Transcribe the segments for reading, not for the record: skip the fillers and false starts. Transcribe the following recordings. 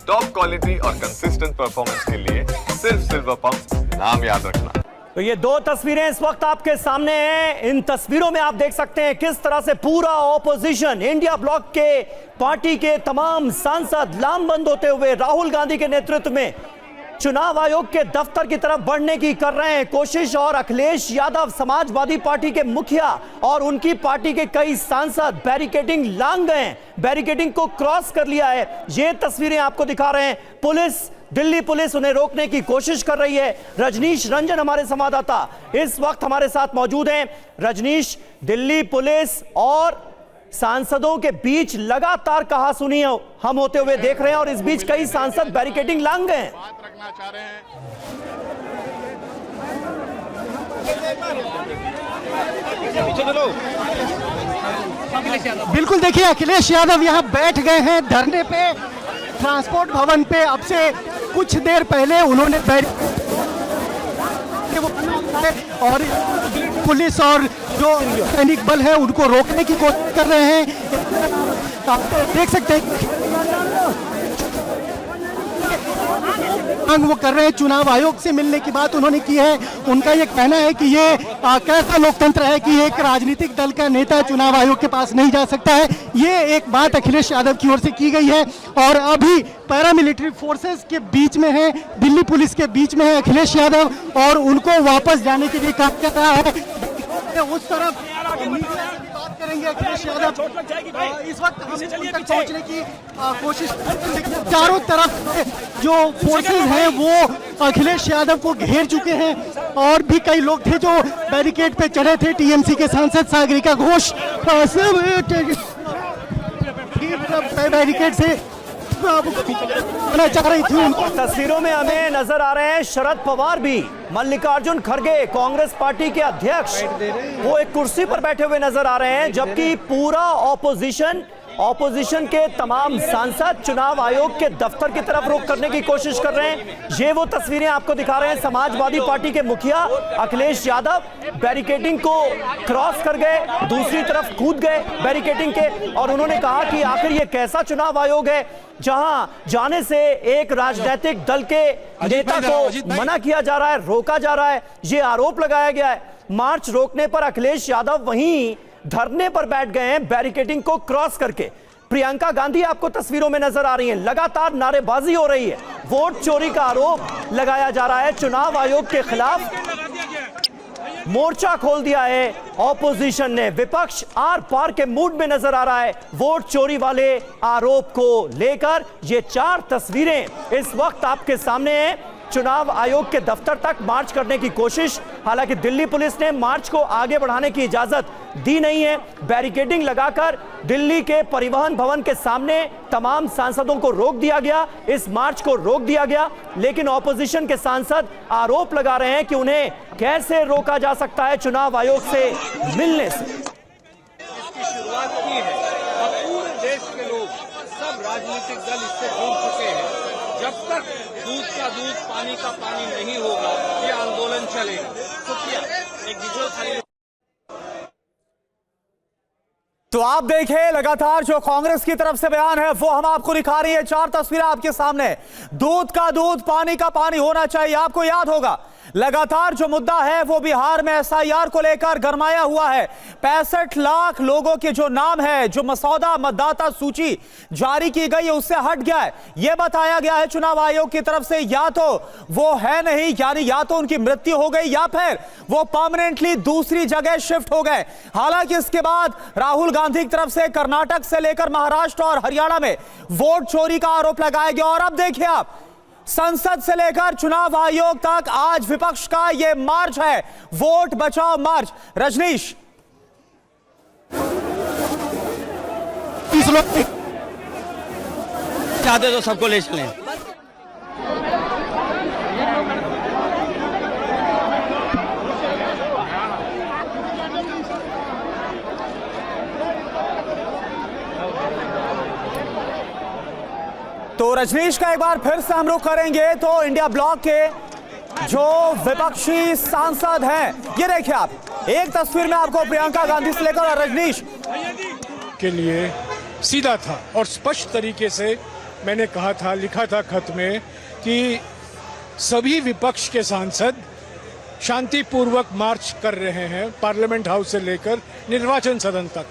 Top quality और consistent performance के लिए सिर्फ सिल्वर पंप नाम याद रखना। तो ये दो तस्वीरें इस वक्त आपके सामने हैं। इन तस्वीरों में आप देख सकते हैं किस तरह से पूरा ऑपोजिशन इंडिया ब्लॉक के पार्टी के तमाम सांसद लामबंद होते हुए राहुल गांधी के नेतृत्व में चुनाव आयोग के दफ्तर की तरफ बढ़ने की कर रहे हैं कोशिश। और अखिलेश यादव समाजवादी पार्टी के मुखिया और उनकी पार्टी के कई सांसद बैरिकेडिंग लांग गए हैं, बैरिकेडिंग को क्रॉस कर लिया है। ये तस्वीरें आपको दिखा रहे हैं। पुलिस, दिल्ली पुलिस उन्हें रोकने की कोशिश कर रही है। रजनीश रंजन हमारे संवाददाता इस वक्त हमारे साथ मौजूद हैं। रजनीश, दिल्ली पुलिस और सांसदों के बीच लगातार कहासुनी हम होते हुए देख रहे हैं और इस बीच कई सांसद बैरिकेडिंग लांग गए हैं। बिल्कुल, देखिए अखिलेश यादव यहाँ बैठ गए हैं धरने पे ट्रांसपोर्ट भवन पे। अब से कुछ देर पहले उन्होंने और पुलिस और जो सैनिक बल है उनको रोकने की कोशिश कर रहे हैं। आप देख सकते हैं वो कर रहे हैं। चुनाव आयोग से मिलने की बात उन्होंने की है। उनका ये कहना है कि ये कैसा लोकतंत्र है कि एक राजनीतिक दल का नेता चुनाव आयोग के पास नहीं जा सकता है। ये एक बात अखिलेश यादव की ओर से की गई है। और अभी पैरामिलिट्री फोर्सेस के बीच में है, दिल्ली पुलिस के बीच में है अखिलेश यादव और उनको वापस जाने के लिए काम कर रहा है। उस तरफ बात करेंगे अखिलेश यादव। इस वक्त हम उन तक पहुंचने की कोशिश चारों तरफ जो फोर्सेस हैं वो अखिलेश यादव को घेर चुके हैं। और भी कई लोग थे जो बैरिकेड पे चढ़े थे। टीएमसी के सांसद सागरिका घोष सब बैरिकेड से चाह रही थी। तस्वीरों में हमें नजर आ रहे हैं शरद पवार भी, मल्लिकार्जुन खड़गे कांग्रेस पार्टी के अध्यक्ष, वो एक कुर्सी पर बैठे हुए नजर आ रहे हैं। जबकि पूरा ऑपोजिशन के तमाम सांसद चुनाव आयोग के दफ्तर की तरफ रुख करने की कोशिश कर रहे हैं। ये वो तस्वीरें आपको दिखा रहे हैं। समाजवादी पार्टी के मुखिया अखिलेश यादव बैरिकेडिंग को क्रॉस कर गए, दूसरी तरफ कूद गए बैरिकेडिंग के। और उन्होंने कहा कि आखिर ये कैसा चुनाव आयोग है जहां जाने से एक राजनीतिक दल के नेता को मना किया जा रहा है, रोका जा रहा है। ये आरोप लगाया गया है। मार्च रोकने पर अखिलेश यादव वहीं धरने पर बैठ गए हैं बैरिकेडिंग को क्रॉस करके। प्रियंका गांधी आपको तस्वीरों में नजर आ रही हैं। लगातार नारेबाजी हो रही है। वोट चोरी का आरोप लगाया जा रहा है। चुनाव आयोग के खिलाफ मोर्चा खोल दिया है ऑपोजिशन ने। विपक्ष आर पार के मूड में नजर आ रहा है वोट चोरी वाले आरोप को लेकर। ये चार तस्वीरें इस वक्त आपके सामने हैं। चुनाव आयोग के दफ्तर तक मार्च करने की कोशिश, हालांकि दिल्ली पुलिस ने मार्च को आगे बढ़ाने की इजाजत दी नहीं है। बैरिकेडिंग लगाकर दिल्ली के परिवहन भवन के सामने तमाम सांसदों को रोक दिया गया, इस मार्च को रोक दिया गया। लेकिन ऑपोजिशन के सांसद आरोप लगा रहे हैं कि उन्हें कैसे रोका जा सकता है चुनाव आयोग से मिलने से। इसकी शुरुआत की है और पूरे देश के लोग, सब राजनीतिक दल इससे जुड़ चुके हैं। जब तक दूध का दूध पानी का पानी नहीं होगा ये आंदोलन चलेगा। शुक्रिया। एक विजुअल तो आप देखें लगातार जो कांग्रेस की तरफ से बयान है वो हम आपको दिखा रही है। चार तस्वीरें आपके सामने। दूध का दूध पानी का पानी होना चाहिए। आपको याद होगा लगातार जो मुद्दा है वो बिहार में एसआईआर को लेकर गरमाया हुआ है। 65 लाख लोगों के जो नाम है, जो मसौदा मतदाता सूची जारी की गई है उससे हट गया है। यह बताया गया है चुनाव आयोग की तरफ से या तो वो है नहीं, यानी या तो उनकी मृत्यु हो गई या फिर वो परमानेंटली दूसरी जगह शिफ्ट हो गए। हालांकि इसके बाद राहुल गांधी की तरफ से कर्नाटक से लेकर महाराष्ट्र और हरियाणा में वोट चोरी का आरोप लगाया गया। और अब देखिए आप, संसद से लेकर चुनाव आयोग तक आज विपक्ष का यह मार्च है, वोट बचाओ मार्च। रजनीश, चाहते तो सबको ले चलें। तो रजनीश का एक बार फिर से हम रुख करेंगे तो इंडिया ब्लॉक के जो विपक्षी सांसद हैं, ये देखिए आप, एक तस्वीर में आपको प्रियंका गांधी से लेकर रजनीश के लिए सीधा था और स्पष्ट तरीके से मैंने कहा था, लिखा था खत में कि सभी विपक्ष के सांसद शांतिपूर्वक मार्च कर रहे हैं पार्लियामेंट हाउस से लेकर निर्वाचन सदन तक,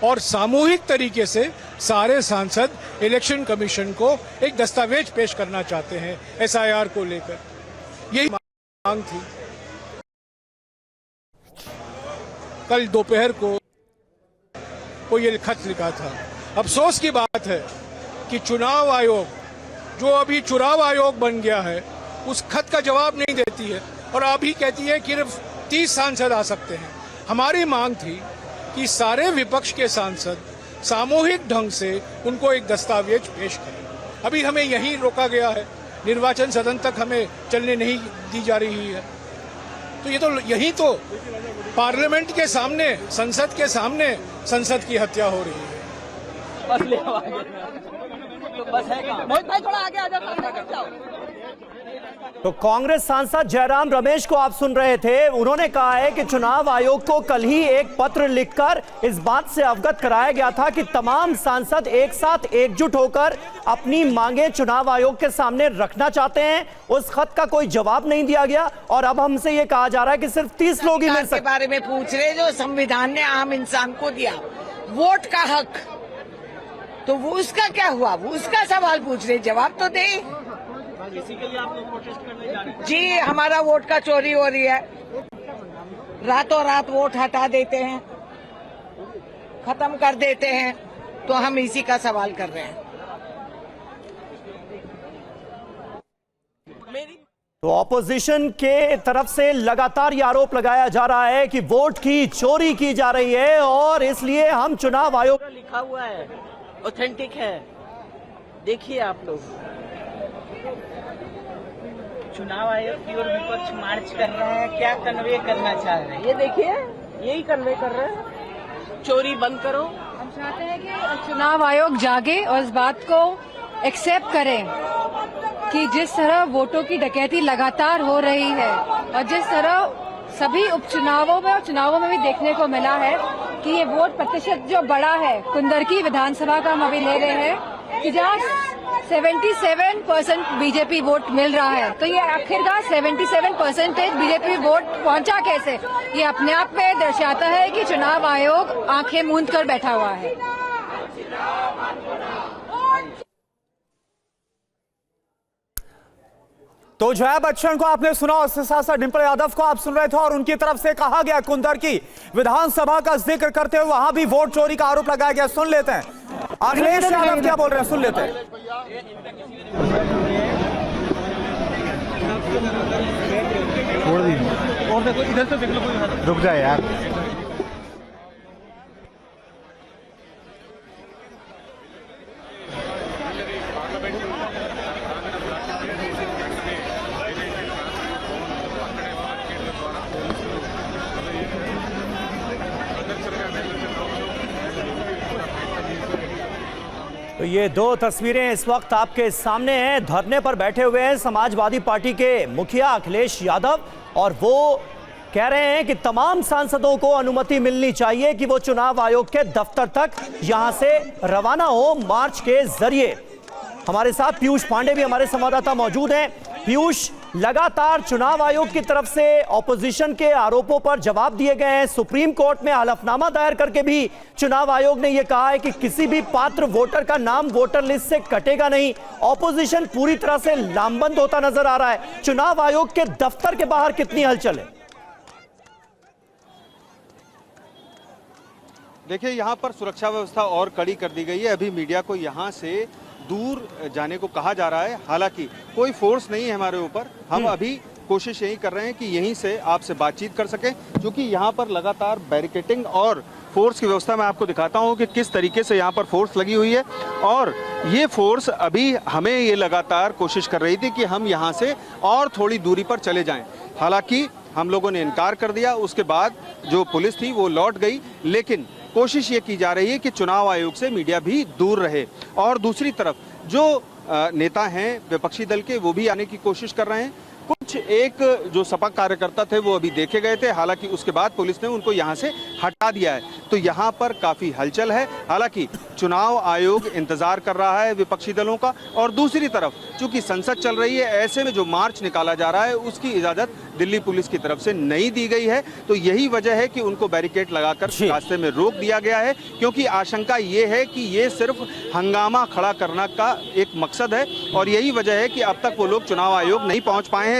और सामूहिक तरीके से सारे सांसद इलेक्शन कमीशन को एक दस्तावेज पेश करना चाहते हैं SIR को लेकर। यही मांग थी। कल दोपहर को ये खत लिखा था। अफसोस की बात है कि चुनाव आयोग, जो अभी चुनाव आयोग बन गया है, उस खत का जवाब नहीं देती है और अभी कहती है कि सिर्फ 30 सांसद आ सकते हैं। हमारी मांग थी कि सारे विपक्ष के सांसद सामूहिक ढंग से उनको एक दस्तावेज पेश करें। अभी हमें यहीं रोका गया है, निर्वाचन सदन तक हमें चलने नहीं दी जा रही है। तो ये तो यहीं तो पार्लियामेंट के सामने, संसद के सामने संसद की हत्या हो रही है। तो कांग्रेस सांसद जयराम रमेश को आप सुन रहे थे। उन्होंने कहा है कि चुनाव आयोग को कल ही एक पत्र लिखकर इस बात से अवगत कराया गया था कि तमाम सांसद एक साथ एकजुट होकर अपनी मांगे चुनाव आयोग के सामने रखना चाहते हैं। उस खत का कोई जवाब नहीं दिया गया और अब हमसे ये कहा जा रहा है कि सिर्फ 30 लोग ही मिल सकते। बारे में पूछ रहे जो संविधान ने आम इंसान को दिया वोट का हक, तो वो उसका क्या हुआ? वो उसका सवाल पूछ रहे, जवाब तो दे। इसी के लिए आप लोग प्रोटेस्ट करने जा रहे हैं? जी, हमारा वोट का चोरी हो रही है, रातों रात वोट हटा देते हैं, खत्म कर देते हैं, तो हम इसी का सवाल कर रहे हैं। तो ऑपोजिशन के तरफ से लगातार ये आरोप लगाया जा रहा है कि वोट की चोरी की जा रही है और इसलिए हम चुनाव आयोग, लिखा हुआ है, ऑथेंटिक है, देखिए आप लोग। चुनाव आयोग की ओर विपक्ष मार्च कर रहे हैं, क्या कन्वे करना चाह रहे हैं? ये देखिए, यही कन्वे कर रहे हैं, चोरी बंद करो। हम चाहते हैं कि चुनाव आयोग जागे और इस बात को एक्सेप्ट करें कि जिस तरह वोटों की डकैती लगातार हो रही है और जिस तरह सभी उपचुनावों में और चुनावों में भी देखने को मिला है कि ये वोट प्रतिशत जो बड़ा है, कुंदरकी विधानसभा का हम अभी ले रहे हैं कि जहाँ 77% बीजेपी वोट मिल रहा है, तो ये आखिरकार 77% बीजेपी वोट पहुंचा कैसे? ये अपने आप में दर्शाता है कि चुनाव आयोग आंखें मूंद कर बैठा हुआ है। तो जया बच्चन को आपने सुना, उसके साथ साथ डिंपल यादव को आप सुन रहे थे और उनकी तरफ से कहा गया कुंदरकी विधानसभा का जिक्र करते हुए वहां भी वोट चोरी का आरोप लगाया गया। सुन लेते हैं अखिलेश यादव क्या बोल रहे हैं, सुन लेते हैं। छोड़ दी और देखो इधर से देख लो, कोई रुक जाए यार। तो ये दो तस्वीरें इस वक्त आपके सामने हैं। धरने पर बैठे हुए हैं समाजवादी पार्टी के मुखिया अखिलेश यादव और वो कह रहे हैं कि तमाम सांसदों को अनुमति मिलनी चाहिए कि वो चुनाव आयोग के दफ्तर तक यहां से रवाना हो मार्च के जरिए। हमारे साथ पीयूष पांडे भी हमारे संवाददाता मौजूद हैं। पीयूष, लगातार चुनाव आयोग की तरफ से ऑपोजिशन के आरोपों पर जवाब दिए गए हैं। सुप्रीम कोर्ट में हलफनामा दायर करके भी चुनाव आयोग ने यह कहा है कि किसी भी पात्र वोटर का नाम वोटर लिस्ट से कटेगा नहीं। ऑपोजिशन पूरी तरह से लामबंद होता नजर आ रहा है। चुनाव आयोग के दफ्तर के बाहर कितनी हलचल है? देखिए, यहाँ पर सुरक्षा व्यवस्था और कड़ी कर दी गई है। अभी मीडिया को यहाँ से दूर जाने को कहा जा रहा है। हालांकि कोई फोर्स नहीं है हमारे ऊपर। हम अभी कोशिश यही कर रहे हैं कि यहीं से आपसे बातचीत कर सकें, क्योंकि यहाँ पर लगातार बैरिकेडिंग और फोर्स की व्यवस्था मैं आपको दिखाता हूँ कि किस तरीके से यहाँ पर फोर्स लगी हुई है। और ये फोर्स अभी हमें ये लगातार कोशिश कर रही थी कि हम यहाँ से और थोड़ी दूरी पर चले जाएं। हालांकि हम लोगों ने इनकार कर दिया। उसके बाद जो पुलिस थी वो लौट गई, लेकिन कोशिश ये की जा रही है कि चुनाव आयोग से मीडिया भी दूर रहे। और दूसरी तरफ जो नेता हैं विपक्षी दल के, वो भी आने की कोशिश कर रहे हैं। कुछ एक जो सपा कार्यकर्ता थे वो अभी देखे गए थे, हालांकि उसके बाद पुलिस ने उनको यहां से हटा दिया है। तो यहां पर काफी हलचल है। हालांकि चुनाव आयोग इंतजार कर रहा है विपक्षी दलों का, और दूसरी तरफ चूंकि संसद चल रही है, ऐसे में जो मार्च निकाला जा रहा है उसकी इजाजत दिल्ली पुलिस की तरफ से नहीं दी गई है। तो यही वजह है कि उनको बैरिकेड लगाकर रास्ते में रोक दिया गया है, क्योंकि आशंका ये है कि ये सिर्फ हंगामा खड़ा करना का एक मकसद है, और यही वजह है कि अब तक वो लोग चुनाव आयोग नहीं पहुंच पाए हैं।